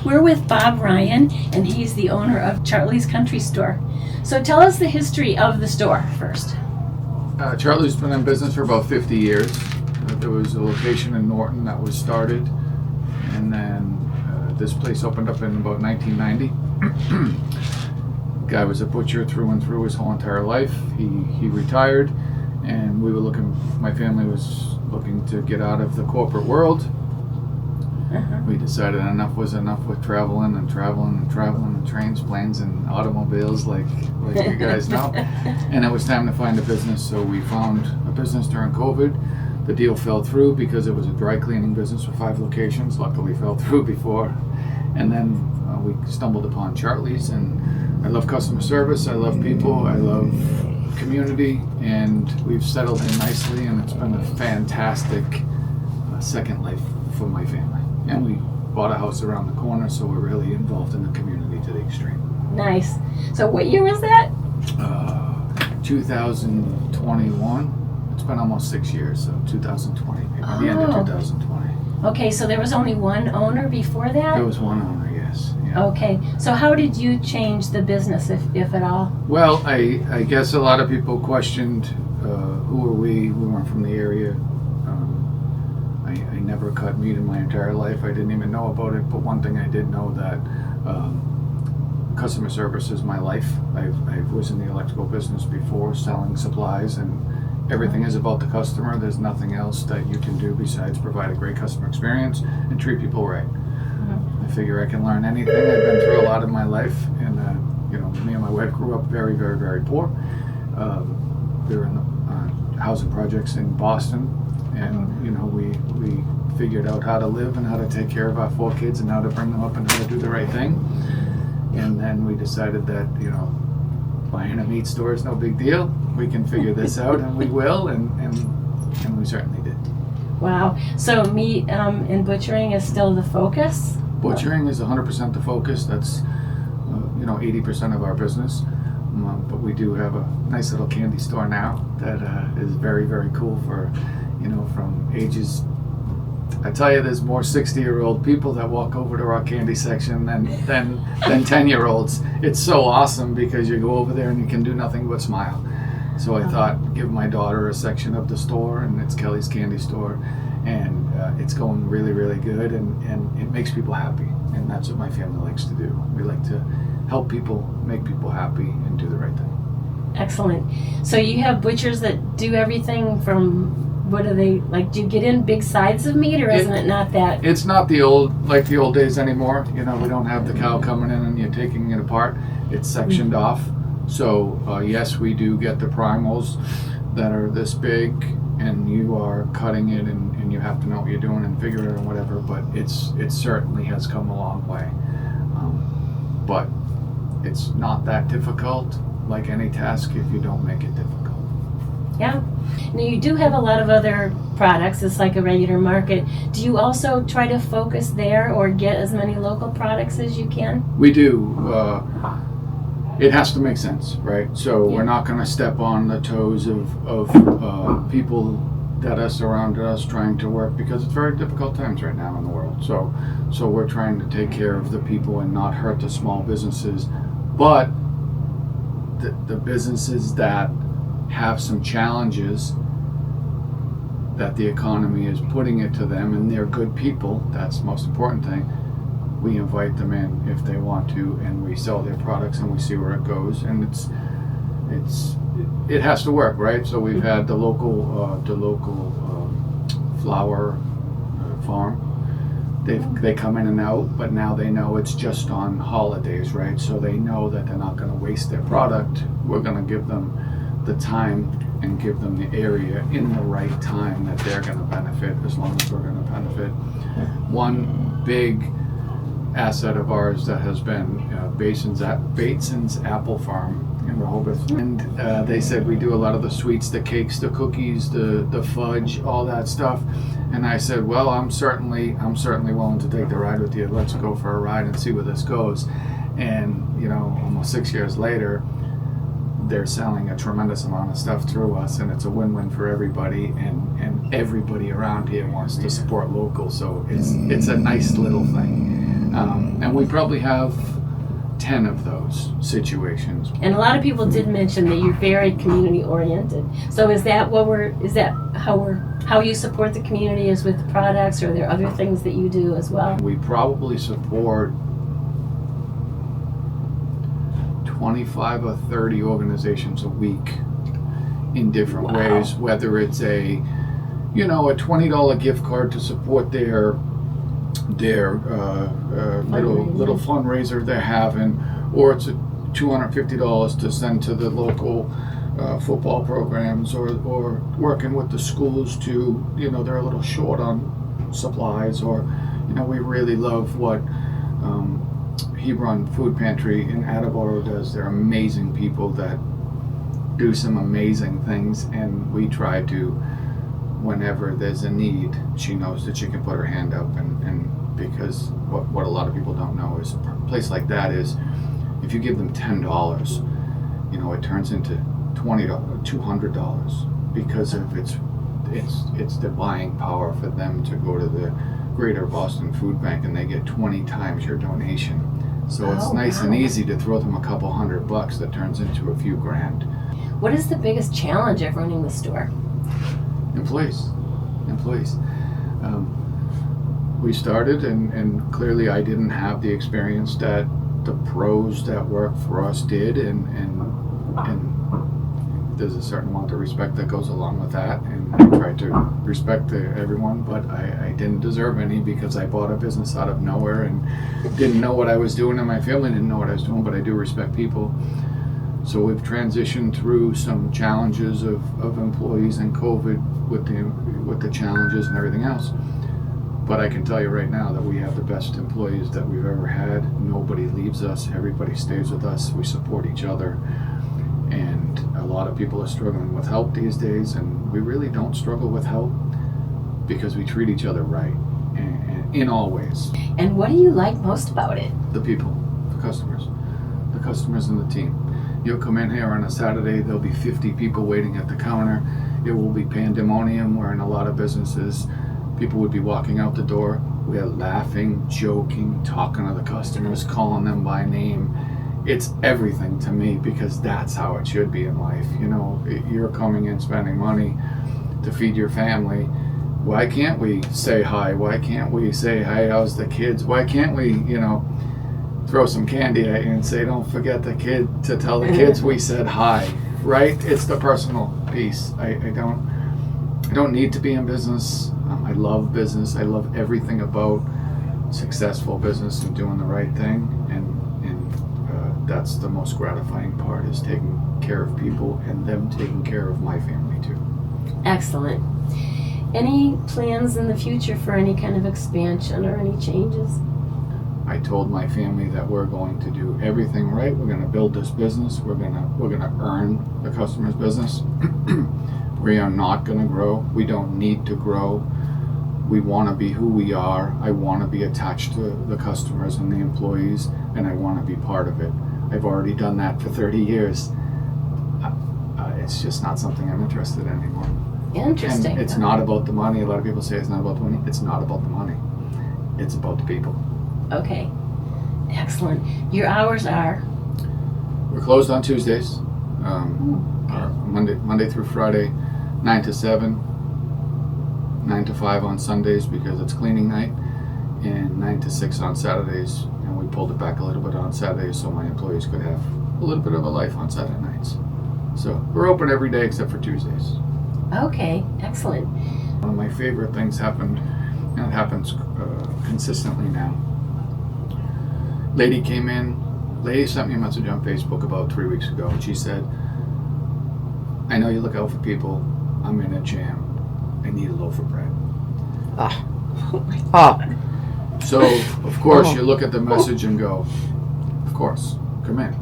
We're with Bob Ryan, and he's the owner of Chartley's Country Store. So tell us the history of the store first. Chartley's been in business for about 50 years. There was a location in Norton that was started, and then this place opened up in about 1990. Guy was a butcher through and through his whole entire life. He retired, and my family was looking to get out of the corporate world. We decided enough was enough with traveling and trains, planes, and automobiles like you guys know. And it was time to find a business, so we found a business during COVID. The deal fell through because it was a dry cleaning business with 5 locations. Luckily fell through before. And then we stumbled upon Chartley's, and I love customer service, I love people, I love community, and we've settled in nicely, and it's been a fantastic second life for my family. And we bought a house around the corner, so we're really involved in the community to the extreme. Nice. So what year was that? 2021. It's been almost 6 years, so 2020, maybe the end of 2020. Okay, so there was only one owner before that? There was one owner, yes. Yeah. Okay, so how did you change the business, if at all? Well, I guess a lot of people questioned who are we. We weren't from the area. I never cut meat in my entire life. I didn't even know about it, but one thing I did know that customer service is my life. I was in the electrical business before, selling supplies, and everything is about the customer. There's nothing else that you can do besides provide a great customer experience and treat people right. I figure I can learn anything. I've been through a lot in my life, and me and my wife grew up very, very, very poor. We were in the housing projects in Boston, and we figured out how to live and how to take care of our 4 kids and how to bring them up and how to do the right thing. And then we decided that buying a meat store is no big deal. We can figure this out, and we will, and we certainly did. Wow. So meat and butchering is still the focus? Butchering is 100% the focus. That's 80% of our business. But we do have a nice little candy store now that is very, very cool for from ages. I tell you, there's more 60-year-old people that walk over to our candy section than 10-year-olds. It's so awesome because you go over there and you can do nothing but smile. So I thought, give my daughter a section of the store, and it's Kelly's Candy Store, and it's going really, really good, and it makes people happy, and that's what my family likes to do. We like to help people, make people happy, and do the right thing. Excellent. So you have butchers that do everything from, what do they, like, do you get in big sides of meat, or isn't it not that? It's not the old days anymore. We don't have the cow coming in and you're taking it apart. It's sectioned off. So yes, we do get the primals that are this big, and you are cutting it, and you have to know what you're doing and figure it out and whatever, but it certainly has come a long way. But it's not that difficult, like any task, if you don't make it difficult. Yeah. Now you do have a lot of other products. It's like a regular market. Do you also try to focus there or get as many local products as you can? We do. It has to make sense, right? So we're not going to step on the toes of people that are surrounded us trying to work, because it's very difficult times right now in the world. So we're trying to take care of the people and not hurt the small businesses. But the businesses that have some challenges that the economy is putting it to them, and they're good people, that's the most important thing, we invite them in if they want to, and we sell their products and we see where it goes, and it has to work, right? So we've had the local flower farm. They come in and out, but now they know it's just on holidays, right? So they know that they're not going to waste their product. We're going to give them the time and give them the area in the right time that they're going to benefit, as long as we're going to benefit. One big asset of ours that has been Bateson's Apple Farm in Rehoboth, and they said we do a lot of the sweets, the cakes, the cookies, the fudge, all that stuff. And I said, well, I'm certainly willing to take the ride with you. Let's go for a ride and see where this goes. And almost 6 years later, they're selling a tremendous amount of stuff through us, and it's a win-win for everybody, and everybody around here wants to support local, so it's a nice little thing. And we probably have 10 of those situations. And a lot of people did mention that you're very community oriented. So is that how you support the community, is with the products, or are there other things that you do as well? We probably support 25 or 30 organizations a week in different ways, whether it's a $20 gift card to support their little fundraiser they're having, or it's a $250 to send to the local football programs, or working with the schools to, they're a little short on supplies, or, we really love what Hebron Food Pantry in Attleboro does. They're amazing people that do some amazing things, and we try to, whenever there's a need, she knows that she can put her hand up, and because what a lot of people don't know is a place like that is, if you give them $10, it turns into $20, $200, because of it's the buying power for them to go to the Greater Boston Food Bank, and they get 20 times your donation. So it's nice and easy to throw them a couple $100 that turns into a few grand. What is the biggest challenge of running the store? Employees. We started, and clearly I didn't have the experience that the pros that work for us did, and there's a certain amount of respect that goes along with that, and I try to respect everyone, but I didn't deserve any, because I bought a business out of nowhere and didn't know what I was doing, and my family didn't know what I was doing, but I do respect people. So we've transitioned through some challenges of employees and COVID with the challenges and everything else. But I can tell you right now that we have the best employees that we've ever had. Nobody leaves us. Everybody stays with us. We support each other. And a lot of people are struggling with help these days, and we really don't struggle with help because we treat each other right, and in all ways. And what do you like most about it? The people, the customers and the team. You'll come in here on a Saturday, there'll be 50 people waiting at the counter. It will be pandemonium, where in a lot of businesses, people would be walking out the door. We're laughing, joking, talking to the customers, calling them by name. It's everything to me, because that's how it should be in life. You're coming in spending money to feed your family. Why can't we say hi? Why can't we say, hey, how's the kids? Why can't we, throw some candy at you and say, don't forget to tell the kids we said hi, right? It's the personal piece. I don't need to be in business. I love business. I love everything about successful business and doing the right thing, and that's the most gratifying part, is taking care of people and them taking care of my family too. Excellent. Any plans in the future for any kind of expansion or any changes? I told my family that we're going to do everything right. We're going to build this business. We're going to earn the customer's business. We are not going to grow. We don't need to grow. We want to be who we are. I want to be attached to the customers and the employees, and I want to be part of it. I've already done that for 30 years. It's just not something I'm interested in anymore. Interesting. And it's not about the money. A lot of people say it's not about the money. It's not about the money. It's about the people. Okay. Excellent. Your hours are? We're closed on Tuesdays. Monday through Friday, 9 to 7, 9 to 5 on Sundays because it's cleaning night, and 9 to 6 on Saturdays. And we pulled it back a little bit on Saturdays so my employees could have a little bit of a life on Saturday nights. So we're open every day except for Tuesdays. Okay, excellent. One of my favorite things happened, and it happens consistently now. Lady sent me a message on Facebook about 3 weeks ago, and she said, I know you look out for people. I'm in a jam. I need a loaf of bread. So, of course, you look at the message and go, of course, come in.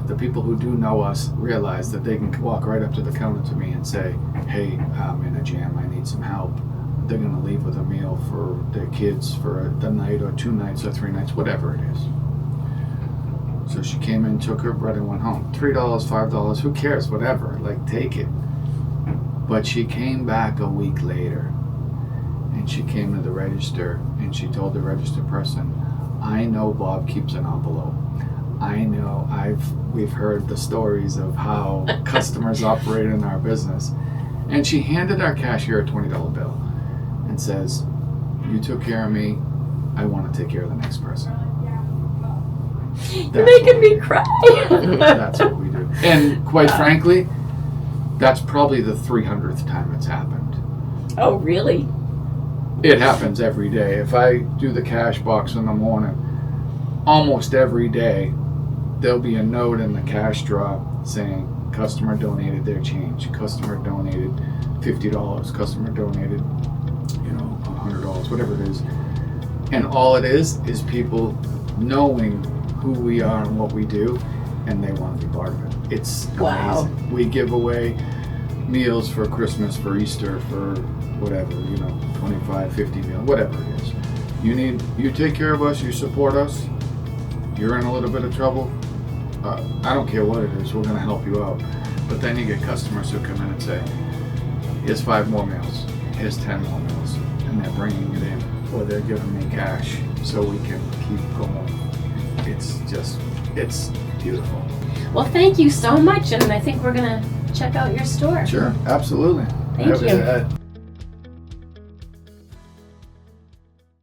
The people who do know us realize that they can walk right up to the counter to me and say, hey, I'm in a jam. I need some help. They're going to leave with a meal for their kids for the night or 2 nights or 3 nights, whatever it is. So she came in, took her bread, and went home. $3, $5, who cares? Whatever. Like, take it. But she came back a week later, and she came to the register and she told the register person, I know Bob keeps an envelope. I know we've heard the stories of how customers operate in our business. And she handed our cashier a $20 bill and says, you took care of me, I want to take care of the next person. You're making me cry. That's what we do. And quite frankly, that's probably the 300th time it's happened. Oh, really? It happens every day. If I do the cash box in the morning, almost every day, there'll be a note in the cash drawer saying, customer donated their change, customer donated $50, customer donated, $100, whatever it is. And all it is people knowing who we are and what we do, and they want to be part of it. It's amazing. Wow. We give away meals for Christmas, for Easter, for whatever, 25, 50 meals, whatever it is. You take care of us, you support us, you're in a little bit of trouble, I don't care what it is, we're going to help you out. But then you get customers who come in and say, here's 5 more meals, here's 10 more meals, and they're bringing it in, or they're giving me cash so we can keep going. It's beautiful. Well, thank you so much, and I think we're going to check out your store. Sure, absolutely. Thank you.